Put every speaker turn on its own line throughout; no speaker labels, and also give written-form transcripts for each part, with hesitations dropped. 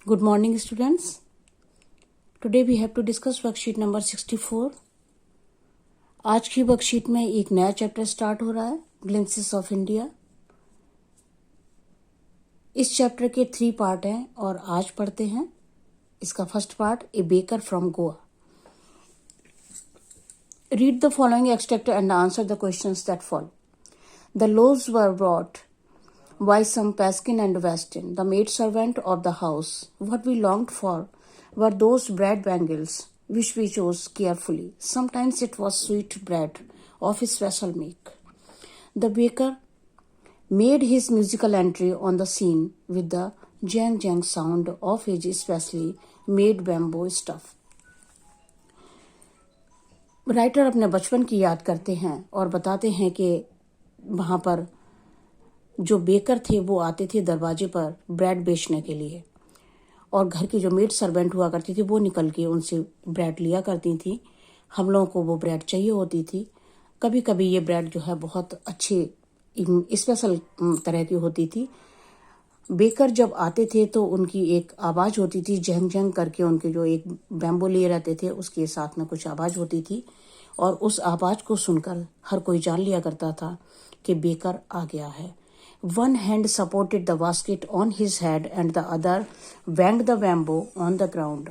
Good morning, students. Today we have to discuss worksheet number 64. आज की worksheet में एक नया चैप्टर स्टार्ट हो रहा है, ग्लिम्पसेस ऑफ इंडिया। इस चैप्टर के 3 पार्ट हैं और आज पढ़ते हैं इसका first part, A baker from Goa. Read the following extract and answer the questions that follow. The loaves were brought by some Paskin and Weston, the maidservant of the house. What we longed for were those bread bangles, which we chose carefully. Sometimes it was sweet bread of a special make. The baker made his musical entry on the scene with the jang jang sound of his specially made bamboo stuff. Writer अपने बचपन की याद करते हैं और बताते हैं कि वहाँ पर जो बेकर थे वो आते थे दरवाजे पर ब्रेड बेचने के लिए, और घर की जो मेड सर्वेंट हुआ करती थी वो निकल के उनसे ब्रेड लिया करती थी। हम लोगों को वो ब्रेड चाहिए होती थी। कभी कभी ये ब्रेड जो है बहुत अच्छे स्पेशल तरह की होती थी। बेकर जब आते थे तो उनकी एक आवाज़ होती थी, जंग जंग करके उनके जो एक बैम्बो लिए रहते थे उसके साथ में कुछ आवाज़ होती थी, और उस आवाज़ को सुनकर हर कोई जान लिया करता था कि बेकर आ गया है। One hand supported the basket on his head and the other banged the bamboo on the ground.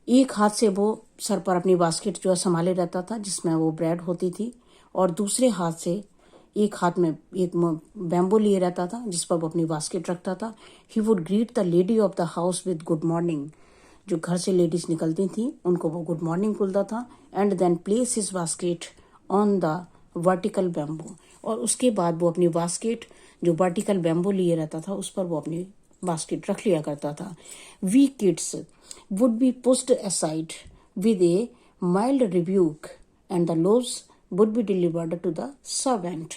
एक हाथ से वो सर पर अपनी बास्केट जो है संभाले रहता था जिसमें वो ब्रेड होती थी, और दूसरे हाथ से एक हाथ में एक बैम्बो लिए रहता था जिस पर वो अपनी बास्केट रखता था। He would greet the lady of the house with good morning. जो घर से लेडीज निकलती थी उनको वो गुड मॉर्निंग बोलता था, and then place his basket on the vertical bamboo, और उसके बाद वो अपनी बास्केट जो वर्टिकल बैम्बो लिए रहता था उस पर वो अपनी बास्केट रख लिया करता था। We kids would be pushed aside with a mild rebuke and the loaves would be delivered to the servant.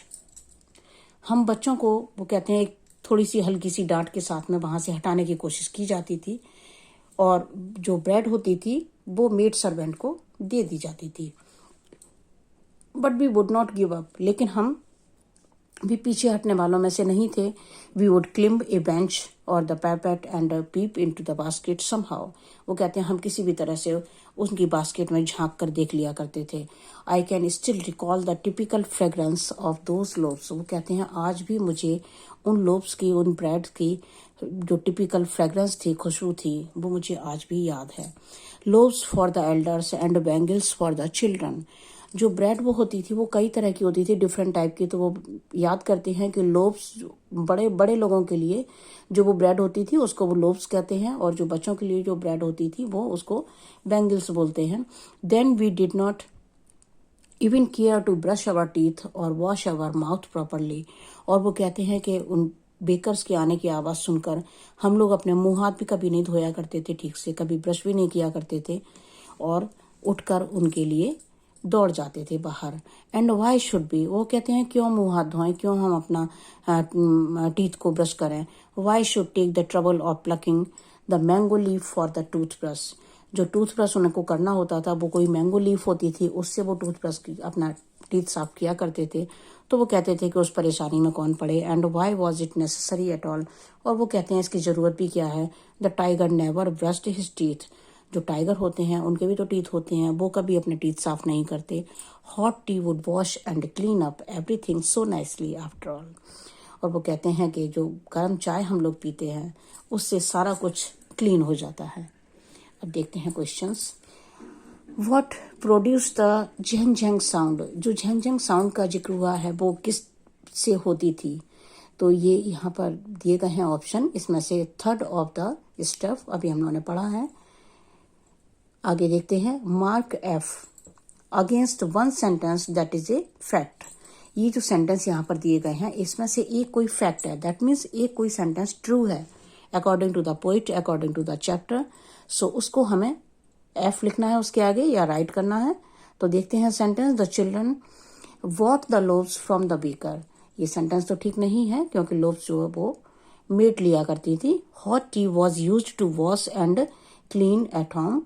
हम बच्चों को वो कहते हैं थोड़ी सी हल्की सी डांट के साथ में वहां से हटाने की कोशिश की जाती थी, और जो ब्रेड होती थी वो मेड सर्वेंट को दे दी जाती थी। But we would not give up, लेकिन हम भी पीछे हटने वालों में से नहीं थे। We would climb a bench और the parapet and peep into the basket somehow. वो कहते हैं हम किसी भी तरह से उनकी बास्केट में झांक कर देख लिया करते थे। I can still recall the typical fragrance of those loaves. वो कहते हैं आज भी मुझे उन लोव्स की, उन ब्रेड की जो टिपिकल फ्रेग्रेंस थी, खुशबू थी, वो मुझे आज भी याद है। Loaves for the elders and bangles for the children. जो ब्रेड वो होती थी वो कई तरह की होती थी, डिफरेंट टाइप की, तो वो याद करते हैं कि लोव्स बड़े बड़े लोगों के लिए जो वो ब्रेड होती थी उसको वो लोव्स कहते हैं, और जो बच्चों के लिए जो ब्रेड होती थी वो उसको बैंगल्स बोलते हैं। Then we did not even care to brush our teeth और वॉश अवर माउथ प्रॉपरली। और वो कहते हैं कि उन बेकर्स के आने की आवाज़ सुनकर हम लोग अपने मुंह हाथ भी कभी नहीं धोया करते थे ठीक से, कभी ब्रश भी नहीं किया करते थे, और उठकर उनके लिए दौड़ जाते थे बाहर। एंड वाई शुड बी, वो कहते हैं क्यों मुंह हाथ धोएं, क्यों हम अपना टीथ को ब्रश करें। Why should take the trouble of plucking the mango leaf for the toothbrush. जो टूथब्रश उनको करना होता था वो कोई मैंगो लीफ होती थी, उससे वो टूथब्रश अपना टीथ साफ किया करते थे। तो वो कहते थे कि उस परेशानी में कौन पड़े। And why was it necessary at all, और वो कहते हैं इसकी जरूरत भी क्या है। The tiger never brushed his teeth. जो टाइगर होते हैं उनके भी तो टीथ होते हैं, वो कभी अपने टीथ साफ नहीं करते। Hot T would wash and clean up everything so nicely after all. और वो कहते हैं कि जो गर्म चाय हम लोग पीते हैं उससे सारा कुछ क्लीन हो जाता है। अब देखते हैं questions. What produce the Jhang Jhang sound. जो झंग झंग साउंड का जिक्र हुआ है वो किस से होती थी, तो ये यहाँ पर दिए गए हैं ऑप्शन। इसमें से थर्ड ऑफ द स्टफ अभी हम लोगों ने पढ़ा है। आगे देखते हैं। Mark F against one sentence that is a fact. ये जो सेंटेंस यहाँ पर दिए गए हैं इसमें से एक कोई फैक्ट है, दैट मीन्स एक कोई सेंटेंस ट्रू है according to the poet, according to the chapter. So उसको हमें एफ लिखना है उसके आगे या राइट करना है। तो देखते हैं sentence. The children what the loaves from the baker. ये सेंटेंस तो ठीक नहीं है क्योंकि लोव्स जो है वो मेड लिया करती थी। Hot tea was used to wash and clean at home.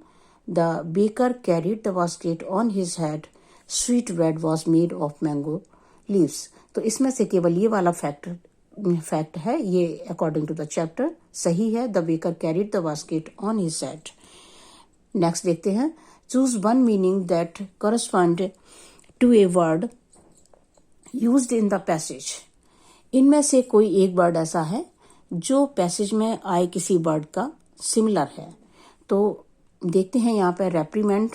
The baker carried the basket on his head. Sweet bread was made of mango leaves. तो इसमें से केवल ये वाला फैक्ट फैक्ट है ये अकॉर्डिंग टू द चैप्टर सही है। The baker carried the basket on his head. Next देखते हैं, choose one meaning that correspond to a word used in the passage. इनमें से कोई एक वर्ड ऐसा है जो पैसेज में आए किसी वर्ड का सिमिलर है। तो देखते हैं यहाँ पे रेप्रीमेंड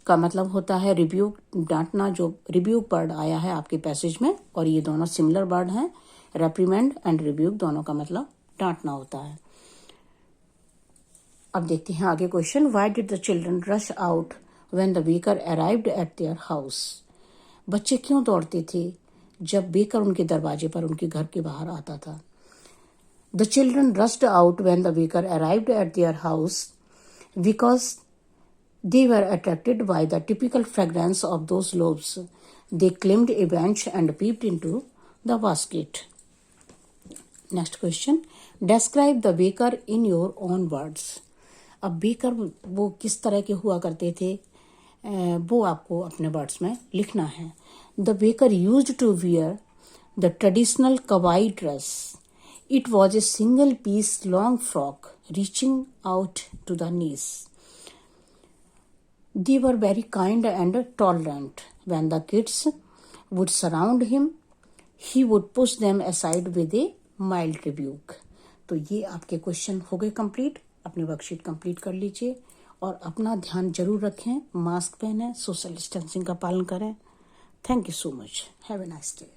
का मतलब होता है रिब्यूक, डांटना। जो रिब्यूक वर्ड आया है आपके पैसेज में और ये दोनों सिमिलर वर्ड हैं। रेप्रीमेंड एंड रिब्यूक दोनों का मतलब डांटना होता है। अब देखते हैं आगे question, why did the children rush out when the baker arrived at their house. बच्चे क्यों दौड़ते थे जब बेकर उनके दरवाजे पर उनके घर के बाहर आता था। The children rushed out when the baker arrived at their house because they were attracted by the typical fragrance of those loaves. They climbed a bench and peeped into the basket. Next question, describe the baker in your own words. अब baker वो किस तरह के हुआ करते थे वो आपको अपने वर्ड्स में लिखना है। The baker used to wear the traditional Kawai dress. It was a single piece long frock reaching out to the knees. They were very kind and tolerant. When the kids would surround him, he would push them aside with a mild rebuke. तो ये आपके question हो गए complete. अपनी worksheet complete कर लीजिए और अपना ध्यान जरूर रखें, मास्क पहनें, सोशल डिस्टेंसिंग का पालन करें। Thank you so much. Have a nice day.